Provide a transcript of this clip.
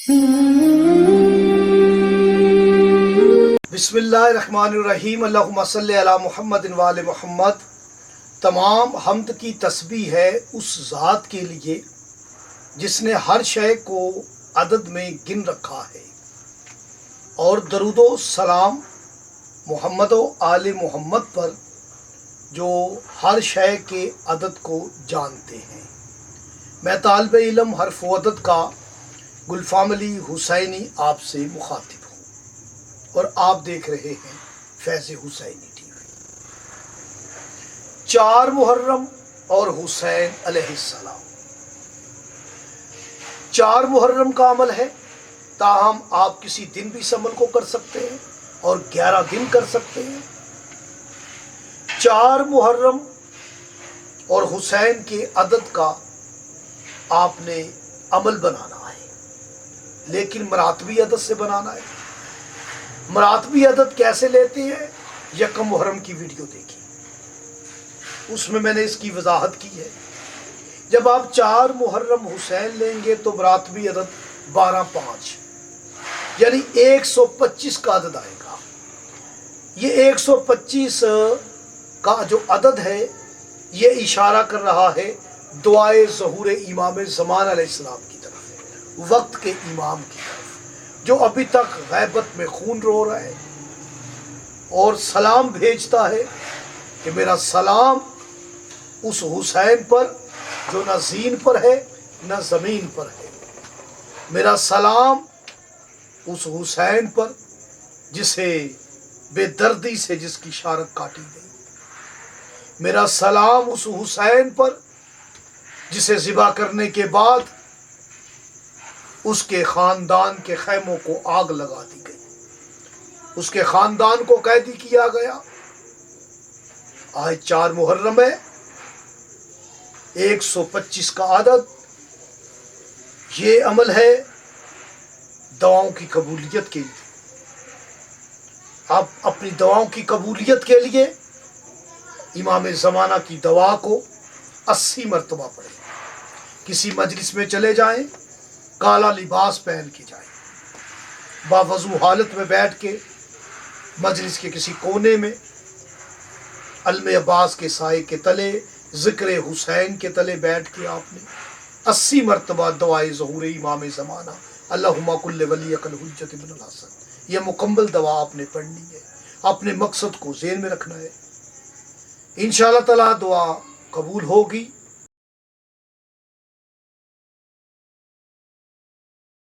بسم اللہ الرحمن الرحیم، اللہم صلی علی محمد و آل محمد۔ تمام حمد کی تسبیح ہے اس ذات کے لیے جس نے ہر شے کو عدد میں گن رکھا ہے، اور درود و سلام محمد و آل محمد پر جو ہر شے کے عدد کو جانتے ہیں۔ میں طالب علم حرف و عدد کا گلفام علی حسینی آپ سے مخاطب ہوں، اور آپ دیکھ رہے ہیں فیض حسینی ٹی وی۔ 4 محرم اور حسین علیہ السلام۔ 4 محرم کا عمل ہے، تاہم آپ کسی دن بھی اس عمل کو کر سکتے ہیں اور 11 دن کر سکتے ہیں۔ 4 محرم اور حسین کے عدد کا آپ نے عمل بنانا ہے، لیکن مراتبی عدد سے بنانا ہے۔ مراتبی عدد کیسے لیتے ہیں؟ یکم محرم کی ویڈیو دیکھیں، اس میں نے اس کی وضاحت کی ہے۔ جب آپ 4 محرم حسین لیں گے تو مراتبی عدد 12×5 یعنی 125 کا عدد آئے گا۔ یہ 125 کا جو عدد ہے یہ اشارہ کر رہا ہے دعائے ظہور امام زمان علیہ السلام کی طرف، وقت کے امام کی طرف، جو ابھی تک غیبت میں خون رو رہا ہے اور سلام بھیجتا ہے کہ میرا سلام اس حسین پر جو نہ زین پر ہے نہ زمین پر ہے، میرا سلام اس حسین پر جسے بے دردی سے جس کی شارت کاٹی گئی، میرا سلام اس حسین پر جسے ذبح کرنے کے بعد اس کے خاندان کے خیموں کو آگ لگا دی گئی، اس کے خاندان کو قیدی کیا گیا۔ آج 4 محرم ہے، 125 کا عدد، یہ عمل ہے دعاؤں کی قبولیت کے لیے۔ آپ اپنی دعاؤں کی قبولیت کے لیے امام زمانہ کی دعا کو 80 مرتبہ پڑھیں۔ کسی مجلس میں چلے جائیں، کالا لباس پہن کے جائیں، باوضو حالت میں بیٹھ کے مجلس کے کسی کونے میں علم عباس کے سائے کے تلے، ذکر حسین کے تلے بیٹھ کے آپ نے 80 مرتبہ دعائے ظہور امام زمانہ اللہم کل ولیک الحجۃ ابن الحسن، یہ مکمل دعا آپ نے پڑھنی ہے، اپنے مقصد کو ذہن میں رکھنا ہے۔ انشاءاللہ تعالی دعا قبول ہوگی۔